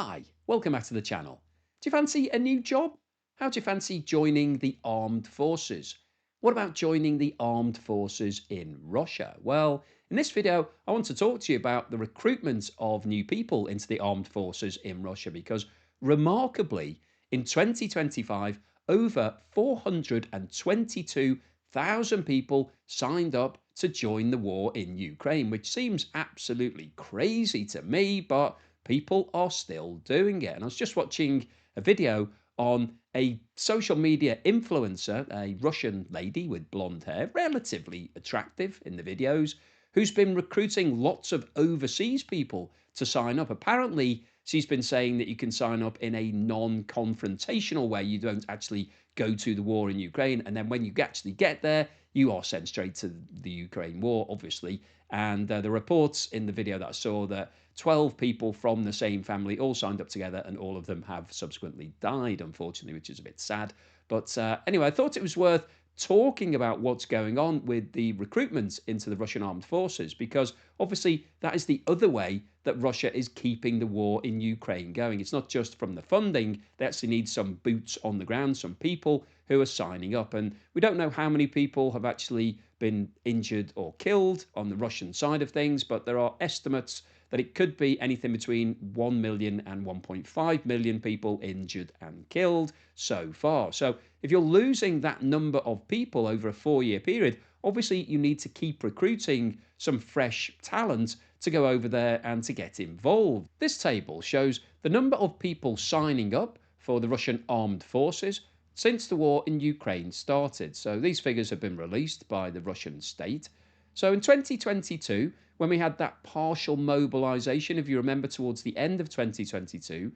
Hi, welcome back to the channel. Do you fancy a new job? How do you fancy joining the armed forces? What about joining the armed forces in Russia? Well, in this video, I want to talk to you about the recruitment of new people into the armed forces in Russia because remarkably, in 2025, over 422,000 people signed up to join the war in Ukraine, which seems absolutely crazy to me, but people are still doing it. And I was just watching a video on a social media influencer, a Russian lady with blonde hair, relatively attractive in the videos, who's been recruiting lots of overseas people to sign up. Apparently, she's been saying that you can sign up in a non confrontational way. You don't actually go to the war in Ukraine. And then when you actually get there, you are sent straight to the Ukraine war, obviously. And the reports in the video that I saw that 12 people from the same family all signed up together, and all of them have subsequently died, unfortunately, which is a bit sad. But anyway, I thought it was worth talking about what's going on with the recruitment into the Russian armed forces, because obviously that is the other way that Russia is keeping the war in Ukraine going. It's not just from the funding, they actually need some boots on the ground, some people who are signing up. And we don't know how many people have actually been injured or killed on the Russian side of things, but there are estimates that it could be anything between 1 million and 1.5 million people injured and killed so far. So if you're losing that number of people over a 4-year period, obviously you need to keep recruiting some fresh talent to go over there and to get involved. This table shows the number of people signing up for the Russian armed forces since the war in Ukraine started. So these figures have been released by the Russian state. So in 2022, when we had that partial mobilization, if you remember, towards the end of 2022,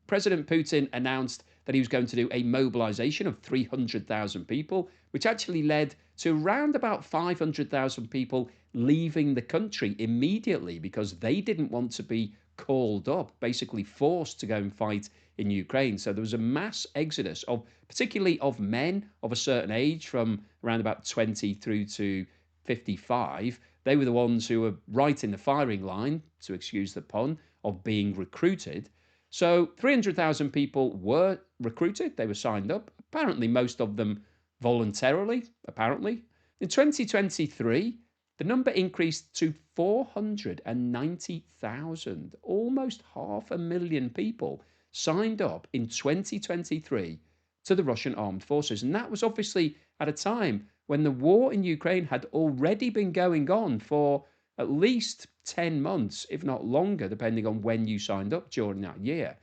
President Putin announced that he was going to do a mobilization of 300,000 people, which actually led to around about 500,000 people leaving the country immediately because they didn't want to be called up, basically forced to go and fight in Ukraine. So there was a mass exodus of, particularly of men of a certain age, from around about 20 through to 55. They were the ones who were right in the firing line, to excuse the pun, of being recruited. So 300,000 people were recruited, they were signed up, apparently most of them voluntarily, apparently. In 2023, the number increased to 490,000, almost 500,000 people signed up in 2023 to the Russian armed forces. And that was obviously at a time when the war in Ukraine had already been going on for at least 10 months, if not longer, depending on when you signed up during that year.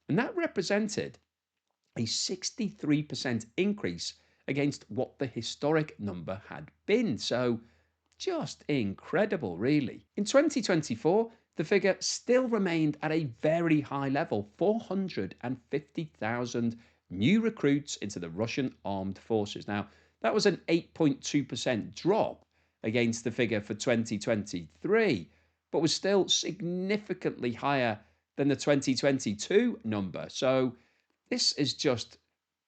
And that represented a 63% increase against what the historic number had been. So just incredible, really. In 2024, the figure still remained at a very high level, 450,000 new recruits into the Russian armed forces. Now, that was an 8.2% drop against the figure for 2023, but was still significantly higher than the 2022 number. So this is just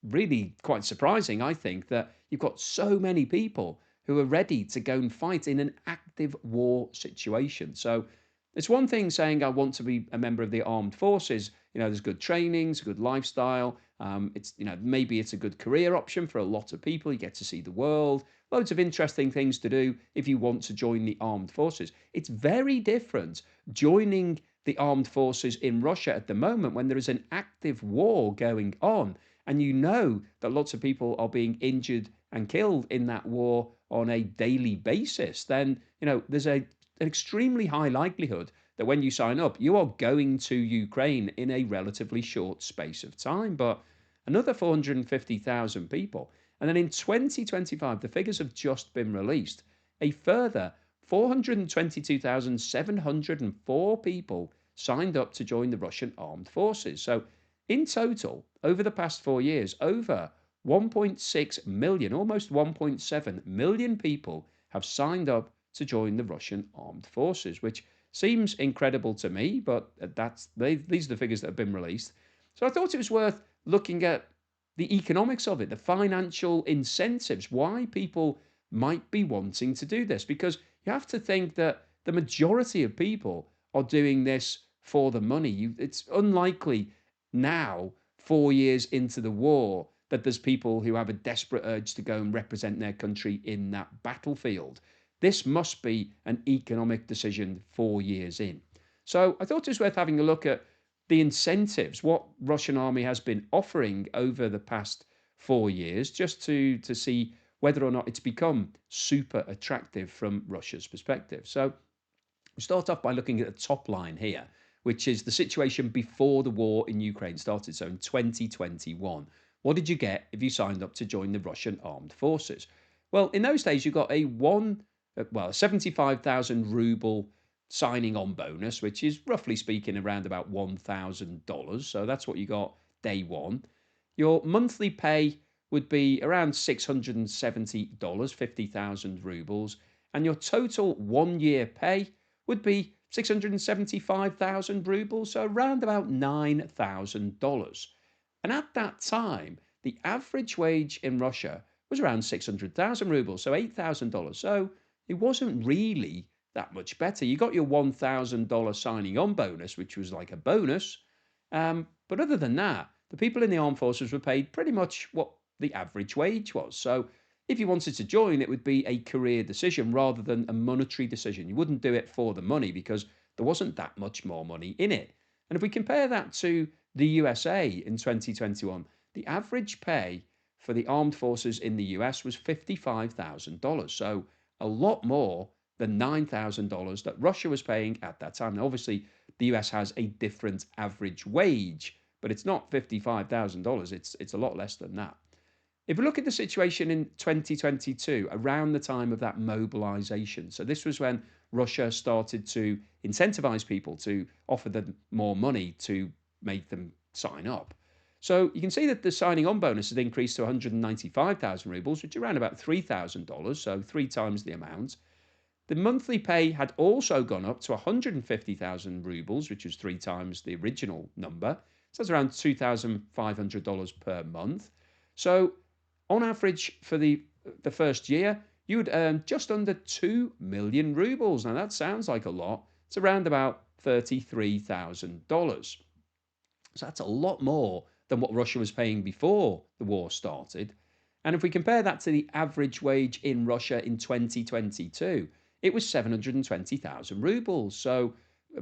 really quite surprising, I think, that you've got so many people who are ready to go and fight in an active war situation. So it's one thing saying I want to be a member of the armed forces. You know, there's good training, it's a good lifestyle. It's, you know, maybe it's a good career option for a lot of people. You get to see the world, loads of interesting things to do if you want to join the armed forces. It's very different joining the armed forces in Russia at the moment when there is an active war going on, and you know that lots of people are being injured and killed in that war on a daily basis. Then, you know, there's an extremely high likelihood that when you sign up, you are going to Ukraine in a relatively short space of time. But another 450,000 people. And then in 2025, the figures have just been released. A further 422,704 people signed up to join the Russian armed forces. So in total, over the past 4 years, over 1.6 million, almost 1.7 million people have signed up to join the Russian armed forces, which seems incredible to me, but these are the figures that have been released. So I thought it was worth looking at the economics of it, the financial incentives, why people might be wanting to do this, because you have to think that the majority of people are doing this for the money. It's unlikely now, 4 years into the war, that there's people who have a desperate urge to go and represent their country in that battlefield. This must be an economic decision 4 years in. So I thought it was worth having a look at the incentives, what Russian army has been offering over the past 4 years, just to see whether or not it's become super attractive from Russia's perspective. So we start off by looking at the top line here, which is the situation before the war in Ukraine started. So in 2021, what did you get if you signed up to join the Russian armed forces? Well, in those days, you got a 75,000 ruble signing on bonus, which is roughly speaking around about $1,000. So that's what you got day one. Your monthly pay would be around $670, 50,000 rubles, and your total 1 year pay would be 675,000 rubles, so around about $9,000. And at that time, the average wage in Russia was around 600,000 rubles, so $8,000. So it wasn't really that much better. You got your $1,000 signing on bonus, which was like a bonus. But other than that, the people in the armed forces were paid pretty much what the average wage was. So if you wanted to join, it would be a career decision rather than a monetary decision. You wouldn't do it for the money because there wasn't that much more money in it. And if we compare that to the USA in 2021, the average pay for the armed forces in the US was $55,000. So a lot more than $9,000 that Russia was paying at that time. Now, obviously, the US has a different average wage, but it's not $55,000. It's a lot less than that. If we look at the situation in 2022, around the time of that mobilisation, so this was when Russia started to incentivize people to offer them more money to make them sign up. So you can see that the signing on bonus has increased to 195,000 rubles, which is around about $3,000, so 3 times the amount. The monthly pay had also gone up to 150,000 rubles, which was 3 times the original number. So that's around $2,500 per month. So on average for the first year, you would earn just under 2 million rubles. Now that sounds like a lot. It's around about $33,000. So that's a lot more than what Russia was paying before the war started. And if we compare that to the average wage in Russia in 2022, it was 720,000 rubles, so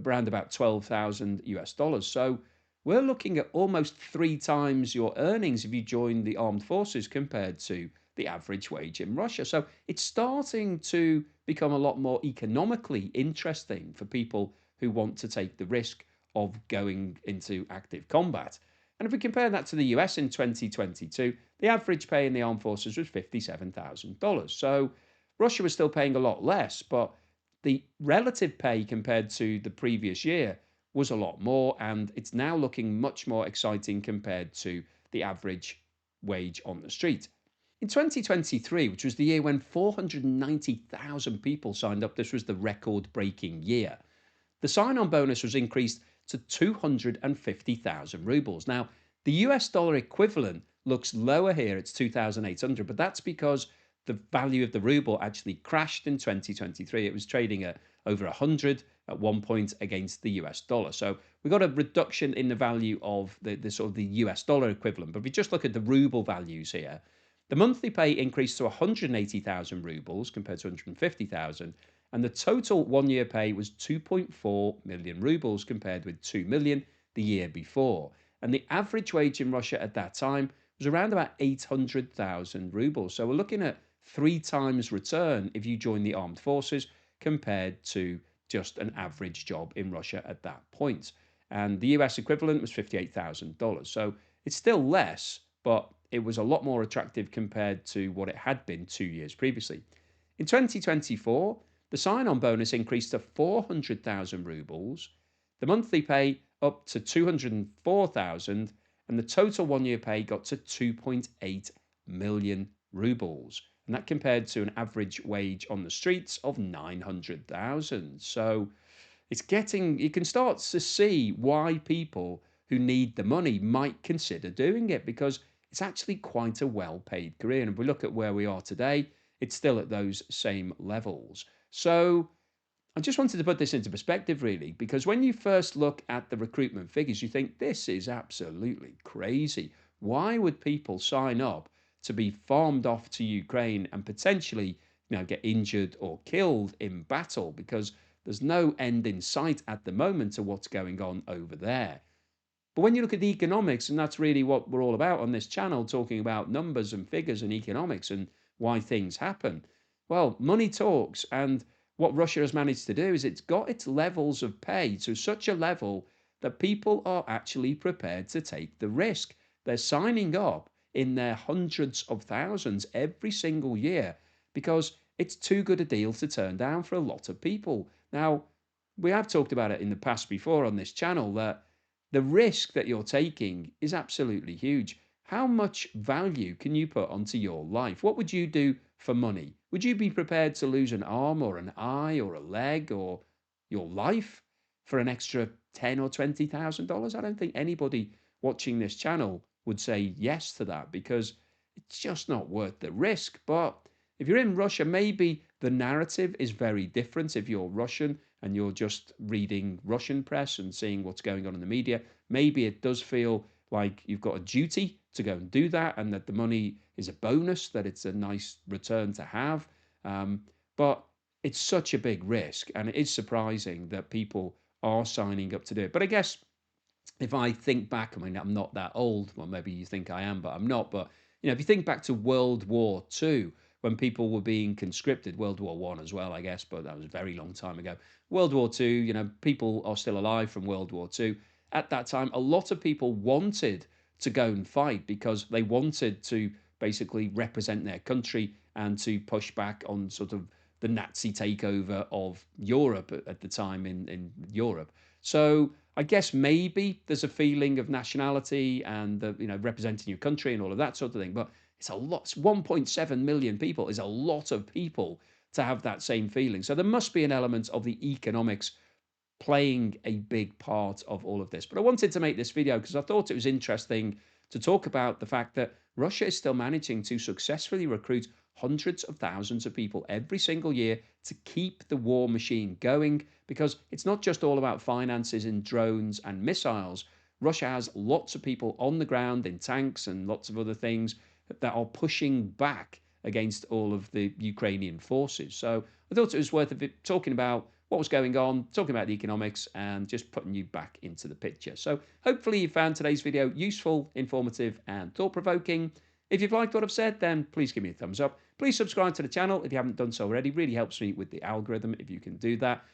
around about 12,000 US dollars. So we're looking at almost 3 times your earnings if you join the armed forces compared to the average wage in Russia. So it's starting to become a lot more economically interesting for people who want to take the risk of going into active combat. And if we compare that to the US in 2022, the average pay in the armed forces was $57,000. So Russia was still paying a lot less, but the relative pay compared to the previous year was a lot more, and it's now looking much more exciting compared to the average wage on the street. In 2023, which was the year when 490,000 people signed up, this was the record breaking year. The sign on bonus was increased to 250,000 rubles. Now, the US dollar equivalent looks lower here, it's 2,800, but that's because the value of the ruble actually crashed in 2023. It was trading at over 100 at one point against the US dollar. So we got a reduction in the value of the sort of the US dollar equivalent. But if we just look at the ruble values here, the monthly pay increased to 180,000 rubles compared to 150,000. And the total 1 year pay was 2.4 million rubles compared with 2 million the year before. And the average wage in Russia at that time was around about 800,000 rubles. So we're looking at 3 times return if you join the armed forces compared to just an average job in Russia at that point. And the US equivalent was $58,000. So it's still less, but it was a lot more attractive compared to what it had been 2 years previously. In 2024, the sign-on bonus increased to 400,000 rubles, the monthly pay up to 204,000, and the total 1 year pay got to 2.8 million rubles. And that compared to an average wage on the streets of 900,000. So it's getting, you can start to see why people who need the money might consider doing it because it's actually quite a well paid career. And if we look at where we are today, it's still at those same levels. So I just wanted to put this into perspective, really, because when you first look at the recruitment figures, you think this is absolutely crazy. Why would people sign up to be farmed off to Ukraine and potentially, get injured or killed in battle? Because there's no end in sight at the moment to what's going on over there. But when you look at the economics, and that's really what we're all about on this channel, talking about numbers and figures and economics and why things happen. Well, money talks, and what Russia has managed to do is it's got its levels of pay to such a level that people are actually prepared to take the risk. They're signing up in their hundreds of thousands every single year because it's too good a deal to turn down for a lot of people. Now, we have talked about it in the past before on this channel that the risk that you're taking is absolutely huge. How much value can you put onto your life? What would you do for money? Would you be prepared to lose an arm or an eye or a leg or your life for an extra 10 or $20,000? I don't think anybody watching this channel would say yes to that because it's just not worth the risk. But if you're in Russia, maybe the narrative is very different. If you're Russian and you're just reading Russian press and seeing what's going on in the media, maybe it does feel like you've got a duty to go and do that and that the money is a bonus, that it's a nice return to have. But it's such a big risk, and it is surprising that people are signing up to do it. But I guess if I think back, I mean, I'm not that old. Well, maybe you think I am, but I'm not. But if you think back to World War II, when people were being conscripted, World War One as well, I guess, but that was a very long time ago. World War II, people are still alive from World War II. At that time, a lot of people wanted to go and fight because they wanted to basically represent their country and to push back on sort of the Nazi takeover of Europe at the time in Europe. So I guess maybe there's a feeling of nationality and representing your country and all of that sort of thing. But it's a lot. 1.7 million people is a lot of people to have that same feeling. So there must be an element of the economics playing a big part of all of this. But I wanted to make this video because I thought it was interesting to talk about the fact that Russia is still managing to successfully recruit hundreds of thousands of people every single year to keep the war machine going, because it's not just all about finances and drones and missiles. Russia has lots of people on the ground in tanks and lots of other things that are pushing back against all of the Ukrainian forces. So I thought it was worth talking about what was going on, talking about the economics, and just putting you back into the picture. So hopefully you found today's video useful, informative, and thought-provoking. If you've liked what I've said, then please give me a thumbs up. Please subscribe to the channel if you haven't done so already. Really helps me with the algorithm if you can do that.